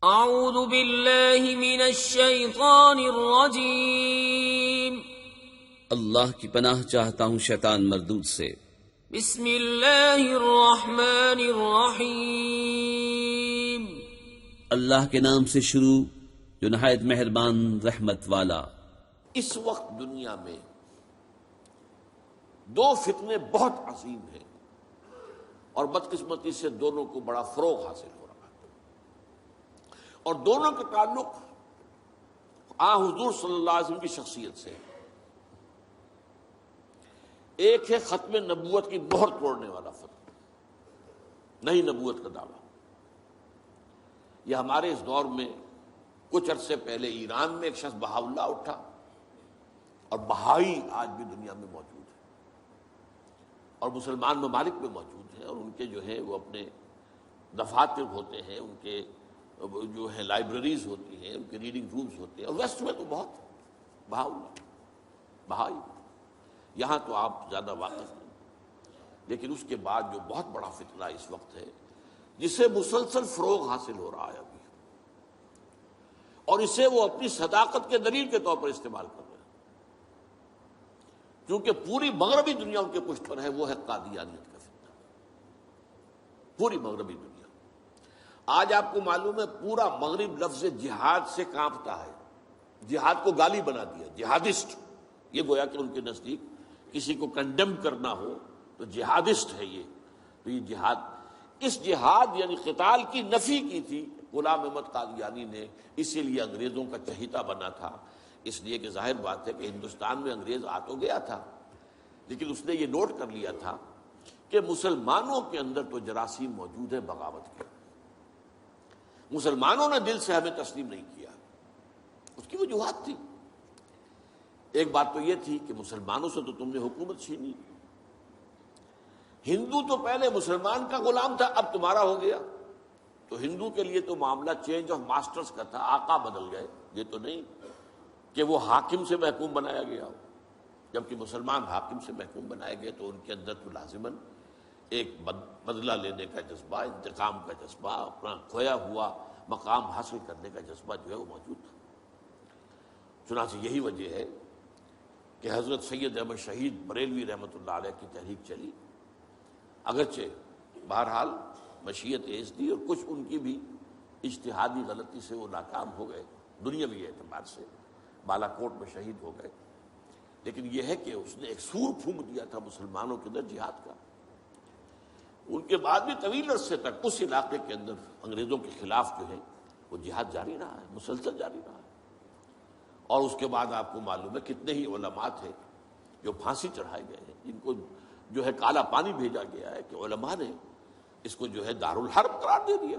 اعوذ باللہ من الشیطان الرجیم اللہ کی پناہ چاہتا ہوں شیطان مردود سے۔ بسم اللہ الرحمن الرحیم اللہ کے نام سے شروع جو نہایت مہربان رحمت والا۔ اس وقت دنیا میں دو فتنے بہت عظیم ہیں اور بدقسمتی سے دونوں کو بڑا فروغ حاصل ہو رہا ہے، اور دونوں کا تعلق حضور صلی اللہ علیہ وسلم کی شخصیت سے۔ ایک ہے ختم نبوت کی مہر توڑنے والا فتنہ، نئی نبوت کا دعویٰ۔ یہ ہمارے اس دور میں کچھ عرصے پہلے ایران میں ایک شخص بہاء اللہ اٹھا، اور بہائی آج بھی دنیا میں موجود ہے اور مسلمان ممالک میں موجود ہیں، اور ان کے جو ہے وہ اپنے دفاتر ہوتے ہیں، ان کے جو ہے لائبریریز ہوتی ہیں، ان کے ریڈنگ رومز ہوتے ہیں، اور ویسٹ میں تو بہت بہاء اللہ بہائی، یہاں تو آپ زیادہ واقف نہیں۔ لیکن اس کے بعد جو بہت بڑا فتنہ اس وقت ہے، جسے مسلسل فروغ حاصل ہو رہا ہے ابھی، اور اسے وہ اپنی صداقت کے دلیل کے طور پر استعمال کر رہے ہیں، کیونکہ پوری مغربی دنیا ان کے پشت پر ہے، وہ ہے قادیانیت کا فتنہ۔ پوری مغربی دنیا، آج آپ کو معلوم ہے پورا مغرب لفظ جہاد سے کانپتا ہے، جہاد کو گالی بنا دیا، جہادسٹ۔ یہ گویا کہ ان کے نزدیک کسی کو کنڈیم کرنا ہو تو جہادسٹ ہے یہ۔ تو یہ جہاد، اس جہاد یعنی قتال کی نفی کی تھی غلام احمد قادیانی نے، اسی لیے انگریزوں کا چہیتا بنا تھا، اس لیے کہ ظاہر بات ہے کہ ہندوستان میں انگریز آ تو گیا تھا، لیکن اس نے یہ نوٹ کر لیا تھا کہ مسلمانوں کے اندر تو جراثیم موجود ہے بغاوت کے، مسلمانوں نے دل سے ہمیں تسلیم نہیں کیا۔ اس کی وجوہات تھی، ایک بات تو یہ تھی کہ مسلمانوں سے تو تم نے حکومت چھینی، ہندو تو پہلے مسلمان کا غلام تھا، اب تمہارا ہو گیا، تو ہندو کے لیے تو معاملہ چینج آف ماسٹرز کا تھا، آقا بدل گئے، یہ تو نہیں کہ وہ حاکم سے محکوم بنایا گیا ہو۔ جبکہ مسلمان حاکم سے محکوم بنائے گئے تو ان کے اندر تو لازماً ایک بدلہ لینے کا جذبہ، انتقام کا جذبہ، اپنا کھویا ہوا مقام حاصل کرنے کا جذبہ جو ہے وہ موجود تھا۔ چنانچہ یہی وجہ ہے کہ حضرت سید احمد شہید بریلوی رحمۃ اللہ علیہ کی تحریک چلی، اگرچہ بہرحال مشیت ایز دی اور کچھ ان کی بھی اجتہادی غلطی سے وہ ناکام ہو گئے، دنیاوی اعتبار سے بالا کوٹ میں شہید ہو گئے، لیکن یہ ہے کہ اس نے ایک سور پھونک دیا تھا مسلمانوں کے اندر جہاد کا۔ ان کے بعد بھی طویل عرصے تک اس علاقے کے اندر انگریزوں کے خلاف جو ہے وہ جہاد جاری رہا ہے، مسلسل جاری رہا ہے۔ اور اس کے بعد آپ کو معلوم ہے کتنے ہی علماء تھے جو پھانسی چڑھائے گئے ہیں، جن کو جو ہے کالا پانی بھیجا گیا ہے کہ علماء نے اس کو جو ہے دارالحرب قرار دے دیا،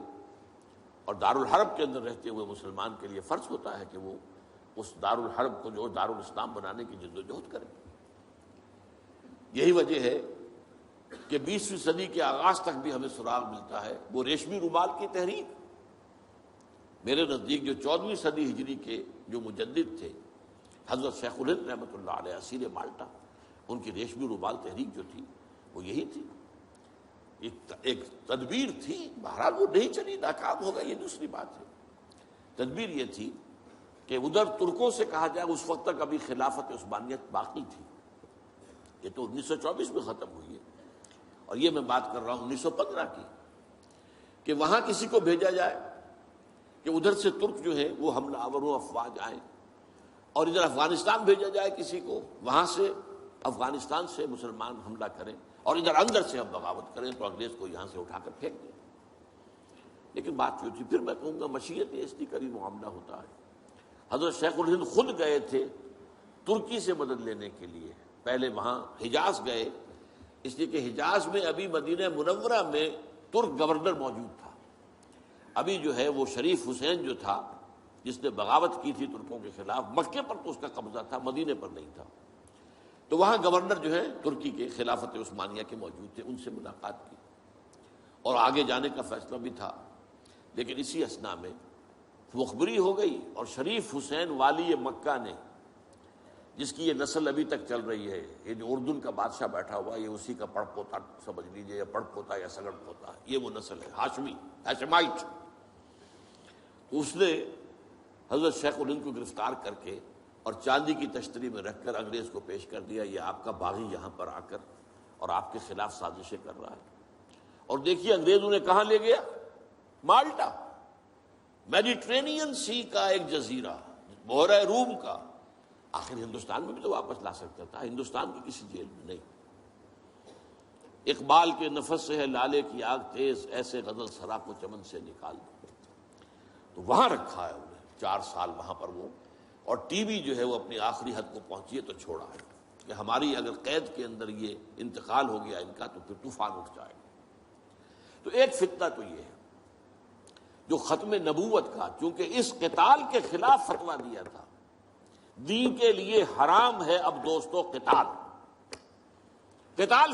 اور دارالحرب کے اندر رہتے ہوئے مسلمان کے لیے فرض ہوتا ہے کہ وہ اس دارالحرب کو جو دارالاسلام بنانے کی جدوجہد کرے۔ یہی وجہ ہے کہ 20ویں صدی کے آغاز تک بھی ہمیں سراغ ملتا ہے وہ ریشمی رومال کی تحریک۔ میرے نزدیک جو 14ویں صدی ہجری کے جو مجدد تھے حضرت شیخ الہند رحمۃ اللہ علیہ اسیر مالٹا، ان کی ریشمی رومال تحریک جو تھی وہ یہی تھی، ایک تدبیر تھی، بہرحال وہ نہیں چلی، ناکام ہو گئی، یہ دوسری بات ہے۔ تدبیر یہ تھی کہ ادھر ترکوں سے کہا جائے اس وقت تک ابھی خلافت عثمانیت باقی تھی، یہ تو 1924 میں ختم ہوئی ہے، اور یہ میں بات کر رہا ہوں 1915 کی، کہ وہاں کسی کو بھیجا جائے کہ ادھر سے ترک جو ہے وہ حملہ آور و افواج آئیں، اور ادھر افغانستان بھیجا جائے کسی کو، وہاں سے افغانستان سے مسلمان حملہ کریں، اور ادھر اندر سے ہم بغاوت کریں تو انگریز کو یہاں سے اٹھا کر پھینک دیں۔ لیکن بات جو تھی، پھر میں کہوں گا مشیت ایسی قریب معاملہ ہوتا ہے۔ حضرت شیخ الہند خود گئے تھے ترکی سے مدد لینے کے لیے، پہلے وہاں حجاز گئے، اس لیے کہ حجاز میں ابھی مدینہ منورہ میں ترک گورنر موجود تھا، ابھی جو ہے وہ شریف حسین جو تھا جس نے بغاوت کی تھی ترکوں کے خلاف، مکے پر تو اس کا قبضہ تھا، مدینے پر نہیں تھا، تو وہاں گورنر جو ہے ترکی کے خلافت عثمانیہ کے موجود تھے، ان سے ملاقات کی اور آگے جانے کا فیصلہ بھی تھا۔ لیکن اسی اثنا میں مخبری ہو گئی، اور شریف حسین والی مکہ نے، جس کی یہ نسل ابھی تک چل رہی ہے، یہ جو اردن کا بادشاہ بیٹھا ہوا یہ اسی کا پڑ پوتا سمجھ لیجئے، یا پڑ پوتا یا سگڑ پوتا، یہ وہ نسل ہے ہاشمی، ہاشمائٹ۔ تو اس نے حضرت شیخ الہند کو گرفتار کر کے اور چاندی کی تشتری میں رکھ کر انگریز کو پیش کر دیا، یہ آپ کا باغی یہاں پر آ کر اور آپ کے خلاف سازشیں کر رہا ہے۔ اور دیکھیے انگریز انہیں کہاں لے گیا؟ مالٹا، میڈیٹرینین سی کا ایک جزیرہ، بحیرہ روم کا۔ آخر ہندوستان میں بھی تو واپس لا سکتا تھا، ہندوستان کی کسی جیل میں نہیں۔ اقبال کے نفس سے ہے لالے کی آگ تیز، ایسے غزل سرا کو چمن سے نکال دو۔ تو وہاں رکھا ہے انہیں 4 سال وہاں پر وہ، اور ٹی وی جو ہے وہ اپنی آخری حد کو پہنچی ہے تو چھوڑا ہے کہ ہماری اگر قید کے اندر یہ انتقال ہو گیا ان کا تو پھر طوفان اٹھ جائے گا۔ تو ایک فتنہ تو یہ ہے جو ختم نبوت کا، چونکہ اس قتال کے خلاف فتویٰ دیا تھا، دین کے لیے حرام ہے اب دوستو قتال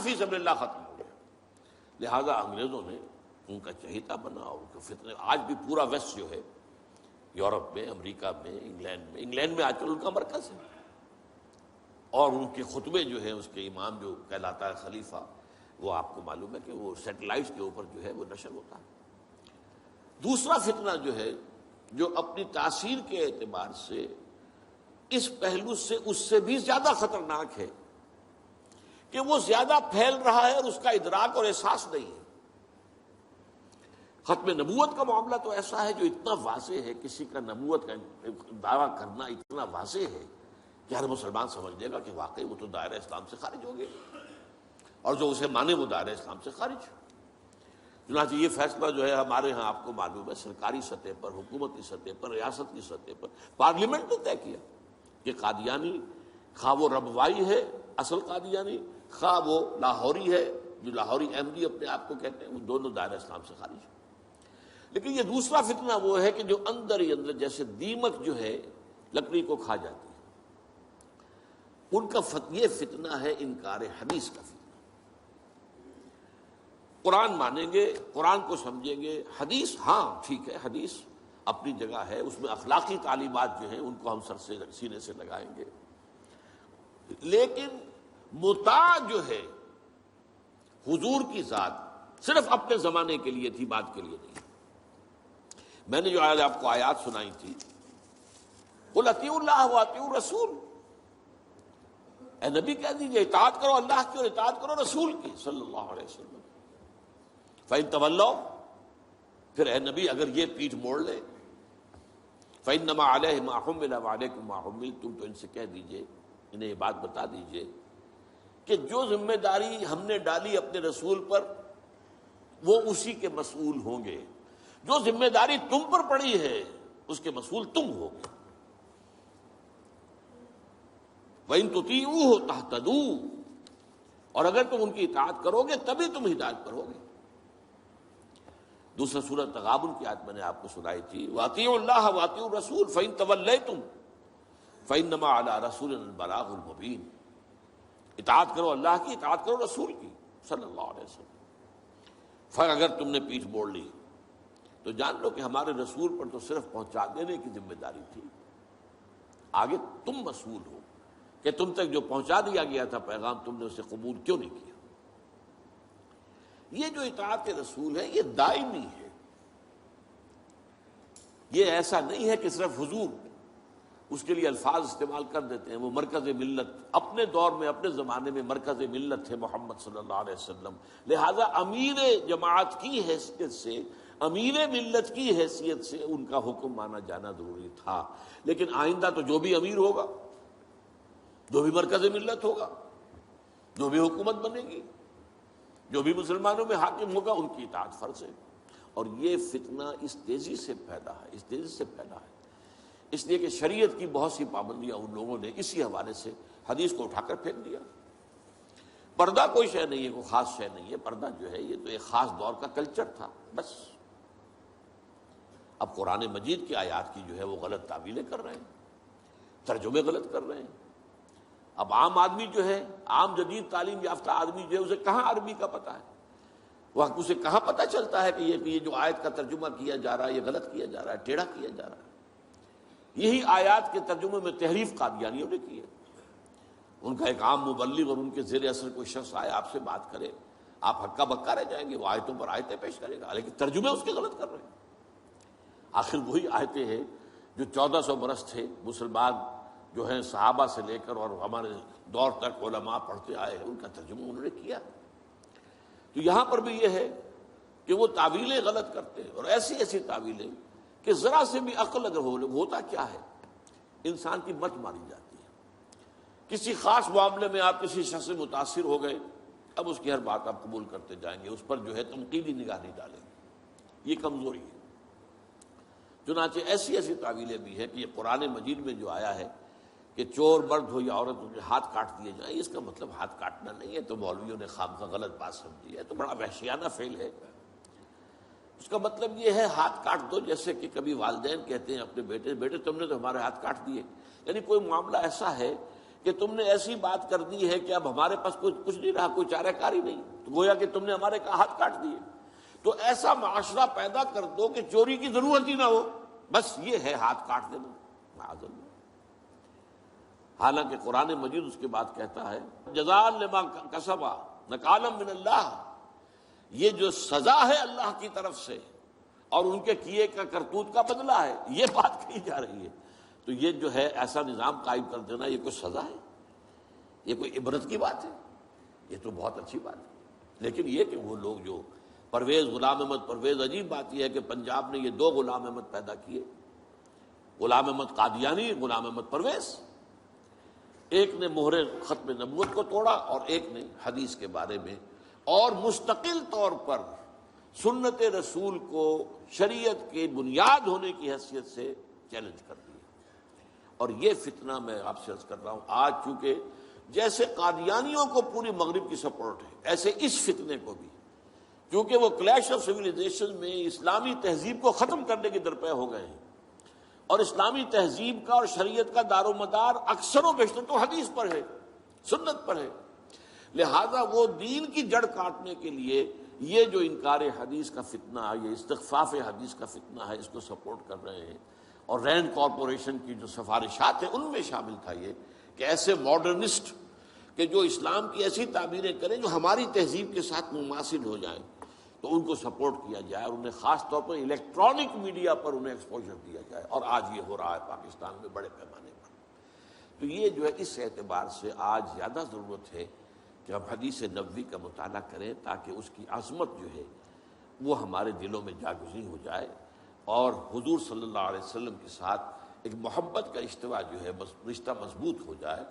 فی سبیل اللہ ختم ہو گیا، لہذا انگریزوں نے ان کا چہیتا بنا، ان کے فتنے۔ آج بھی پورا ویسٹ جو ہے، یورپ میں، امریکہ میں، انگلینڈ میں آج کل ان کا مرکز ہے، اور ان کے خطبے جو ہیں اس کے امام جو کہلاتا ہے خلیفہ، وہ آپ کو معلوم ہے کہ وہ سیٹلائٹس کے اوپر جو ہے وہ نشر ہوتا ہے۔ دوسرا فتنہ جو ہے، جو اپنی تاثیر کے اعتبار سے اس پہلو سے اس سے بھی زیادہ خطرناک ہے کہ وہ زیادہ پھیل رہا ہے اور اس کا ادراک اور احساس نہیں ہے۔ ختم نبوت کا معاملہ تو ایسا ہے جو اتنا واضح ہے، کسی کا نبوت کا دعویٰ کرنا اتنا واضح ہے کہ ہر مسلمان سمجھ لے گا کہ واقعی وہ تو دائرہ اسلام سے خارج ہو گئے، اور جو اسے مانے وہ دائرہ اسلام سے خارج۔ چنانچہ یہ فیصلہ جو ہے ہمارے ہاں آپ کو معلوم ہے، سرکاری سطح پر، حکومتی سطح پر، ریاست کی سطح پر، پارلیمنٹ نے طے کیا کہ قادیانی خواہ وہ ربوائی ہے اصل قادیانی، خواہ وہ لاہوری ہے جو لاہوری احمدی اپنے آپ کو کہتے ہیں، وہ دونوں دائرہ اسلام سے خارج ہیں۔ لیکن یہ دوسرا فتنہ وہ ہے کہ جو اندر ہی اندر جیسے دیمک جو ہے لکڑی کو کھا جاتی ہے، ان کا یہ فتنہ ہے انکار حدیث کا فتنہ۔ قرآن مانیں گے، قرآن کو سمجھیں گے، حدیث ہاں ٹھیک ہے، حدیث اپنی جگہ ہے، اس میں اخلاقی تعلیمات جو ہیں ان کو ہم سر سے سینے سے لگائیں گے، لیکن مطاع جو ہے حضور کی ذات صرف اپنے زمانے کے لیے تھی، بات کے لیے نہیں۔ میں نے جو آج آپ کو آیات سنائی تھی، قل اطیعوا اللہ واطیعوا الرسول، اے نبی کہہ دیجیے اطاعت کرو اللہ کی اور اطاعت کرو رسول کی صلی اللہ علیہ وسلم۔ فَإِن تَوَلَّوْا، پھر اے نبی اگر یہ پیٹھ موڑ لے، فَإِنَّمَا عَلَيْهِ مَا حُمِّلَ وَعَلَيْكُمْ مَا حُمِّلْتُمْ، تو ان سے کہہ دیجیے، انہیں یہ بات بتا دیجیے کہ جو ذمہ داری ہم نے ڈالی اپنے رسول پر وہ اسی کے مسئول ہوں گے، جو ذمہ داری تم پر پڑی ہے اس کے مسئول تم ہوگے۔ وَإِن تُطِيعُوهُ تَهْتَدُوا، اور اگر تم ان کی اطاعت کرو گے تبھی تم ہدایت پر ہوگے۔ دوسرا سورۃ تغابن کی آیت میں نے آپ کو سنائی تھی، وَأَطِيعُوا اللَّهَ وَأَطِيعُوا الرَّسُولَ فَإِن تَوَلَّيْتُمْ فَإِنَّمَا عَلَىٰ رَسُولِنَا الْبَلَاغُ الْمُبِينُ، اطاعت کرو اللہ کی، اطاعت کرو رسول کی صلی اللہ علیہ وسلم۔ پھر اگر تم نے پیٹھ موڑ لی تو جان لو کہ ہمارے رسول پر تو صرف پہنچا دینے کی ذمہ داری تھی، آگے تم مسئول ہو کہ تم تک جو پہنچا دیا گیا تھا پیغام تم نے اسے قبول کیوں نہیں کیا۔ یہ جو اطاعت رسول ہے یہ دائمی ہے، یہ ایسا نہیں ہے کہ صرف حضور اس کے لیے الفاظ استعمال کر دیتے ہیں۔ وہ مرکز ملت اپنے دور میں اپنے زمانے میں مرکز ملت تھے محمد صلی اللہ علیہ وسلم، لہذا امیر جماعت کی حیثیت سے، امیر ملت کی حیثیت سے ان کا حکم مانا جانا ضروری تھا۔ لیکن آئندہ تو جو بھی امیر ہوگا، جو بھی مرکز ملت ہوگا، جو بھی حکومت بنے گی، جو بھی مسلمانوں میں حاکم ہوگا، ان کی اطاعت فرض ہے۔ اور یہ فتنہ اس تیزی سے پھیلا ہے، اس تیزی سے پھیلا ہے، اس لیے کہ شریعت کی بہت سی پابندیاں ان لوگوں نے اسی حوالے سے حدیث کو اٹھا کر پھینک دیا۔ پردہ کوئی شے نہیں ہے، کوئی خاص شے نہیں ہے، پردہ جو ہے یہ تو ایک خاص دور کا کلچر تھا بس۔ اب قرآن مجید کی آیات کی جو ہے وہ غلط تعویلیں کر رہے ہیں، ترجمے غلط کر رہے ہیں۔ اب عام آدمی جو ہے، عام جدید تعلیم یافتہ آدمی جو ہے، اسے کہاں عربی کا پتہ ہے، وہ اسے کہاں پتہ چلتا ہے کہ یہ جو آیت کا ترجمہ کیا جا رہا ہے یہ غلط کیا جا رہا ہے، ٹیڑھا کیا جا رہا ہے۔ یہی آیات کے ترجمے میں تحریف قادیانیوں نے کی ہے۔ ان کا ایک عام مبلغ اور ان کے زیر اثر کوئی شخص آئے آپ سے بات کرے، آپ ہکا بکا رہ جائیں گے، وہ آیتوں پر آیتیں پیش کرے گا، لیکن ترجمے اس کے غلط کر رہے ہیں۔ آخر وہی آیتیں ہیں جو 1400 برس تھے مسلمان جو ہیں صحابہ سے لے کر اور ہمارے دور تک علماء پڑھتے آئے ہیں، ان کا ترجمہ انہوں نے کیا۔ تو یہاں پر بھی یہ ہے کہ وہ تعویلیں غلط کرتے ہیں، اور ایسی ایسی تعویلیں کہ ذرا سے بھی عقل اگر ہوتا کیا ہے، انسان کی مت ماری جاتی ہے۔ کسی خاص معاملے میں آپ کسی شخص سے متاثر ہو گئے، اب اس کی ہر بات آپ قبول کرتے جائیں گے، اس پر جو ہے تنقیدی نگاہ نہیں ڈالیں گے، یہ کمزوری ہے۔ چنانچہ ایسی ایسی تعویلیں بھی ہیں کہ یہ قرآن مجید میں جو آیا ہے کہ چور مرد ہو یا عورت ہو کے ہاتھ کاٹ دیے جائیں، اس کا مطلب ہاتھ کاٹنا نہیں ہے، تو مولویوں نے خامخواہ غلط بات سمجھی ہے، تو بڑا وحشیانہ فعل ہے۔ اس کا مطلب یہ ہے ہاتھ کاٹ دو، جیسے کہ کبھی والدین کہتے ہیں اپنے بیٹے تم نے تو ہمارے ہاتھ کاٹ دیے، یعنی کوئی معاملہ ایسا ہے کہ تم نے ایسی بات کر دی ہے کہ اب ہمارے پاس کچھ نہیں رہا، کوئی چارہ کاری نہیں، تو گویا کہ تم نے ہمارے ہاتھ کاٹ دیے۔ تو ایسا معاشرہ پیدا کر دو کہ چوری کی ضرورت ہی نہ ہو، بس یہ ہے ہاتھ کاٹ دینا، معاذ اللہ۔ حالانکہ قرآن مجید اس کے بعد کہتا ہے جزاء لما کسبا نکالا من اللہ، یہ جو سزا ہے اللہ کی طرف سے اور ان کے کیے کا کرتوت کا بدلہ ہے، یہ بات کہی جا رہی ہے۔ تو یہ جو ہے ایسا نظام قائم کر دینا، یہ کوئی سزا ہے، یہ کوئی عبرت کی بات ہے، یہ تو بہت اچھی بات ہے۔ لیکن یہ کہ وہ لوگ جو پرویز غلام احمد پرویز، عجیب بات یہ ہے کہ پنجاب نے یہ دو غلام احمد پیدا کیے، غلام احمد قادیانی، غلام احمد پرویز، ایک نے مہر ختم نبوت کو توڑا اور ایک نے حدیث کے بارے میں اور مستقل طور پر سنت رسول کو شریعت کی بنیاد ہونے کی حیثیت سے چیلنج کر دیا۔ اور یہ فتنہ میں آپ سے عرض کر رہا ہوں، آج چونکہ جیسے قادیانیوں کو پوری مغرب کی سپورٹ ہے، ایسے اس فتنے کو بھی، کیونکہ وہ کلیش آف سویلائزیشن میں اسلامی تہذیب کو ختم کرنے کے درپے ہو گئے ہیں، اور اسلامی تہذیب کا اور شریعت کا دار و مدار اکثر و بیشتر تو حدیث پر ہے، سنت پر ہے، لہذا وہ دین کی جڑ کاٹنے کے لیے یہ جو انکار حدیث کا فتنہ، یہ استخفاف حدیث کا فتنہ ہے، اس کو سپورٹ کر رہے ہیں۔ اور رینڈ کارپوریشن کی جو سفارشات ہیں ان میں شامل تھا یہ کہ ایسے ماڈرنسٹ کہ جو اسلام کی ایسی تعبیریں کریں جو ہماری تہذیب کے ساتھ مماثل ہو جائیں، تو ان کو سپورٹ کیا جائے اور انہیں خاص طور پر الیکٹرانک میڈیا پر انہیں ایکسپوجر دیا جائے، اور آج یہ ہو رہا ہے پاکستان میں بڑے پیمانے پر۔ تو یہ جو ہے اس اعتبار سے آج زیادہ ضرورت ہے کہ ہم حدیث نبوی کا مطالعہ کریں، تاکہ اس کی عظمت جو ہے وہ ہمارے دلوں میں جاگزیں ہو جائے، اور حضور صلی اللہ علیہ وسلم کے ساتھ ایک محبت کا اشتوا جو ہے رشتہ مضبوط ہو جائے۔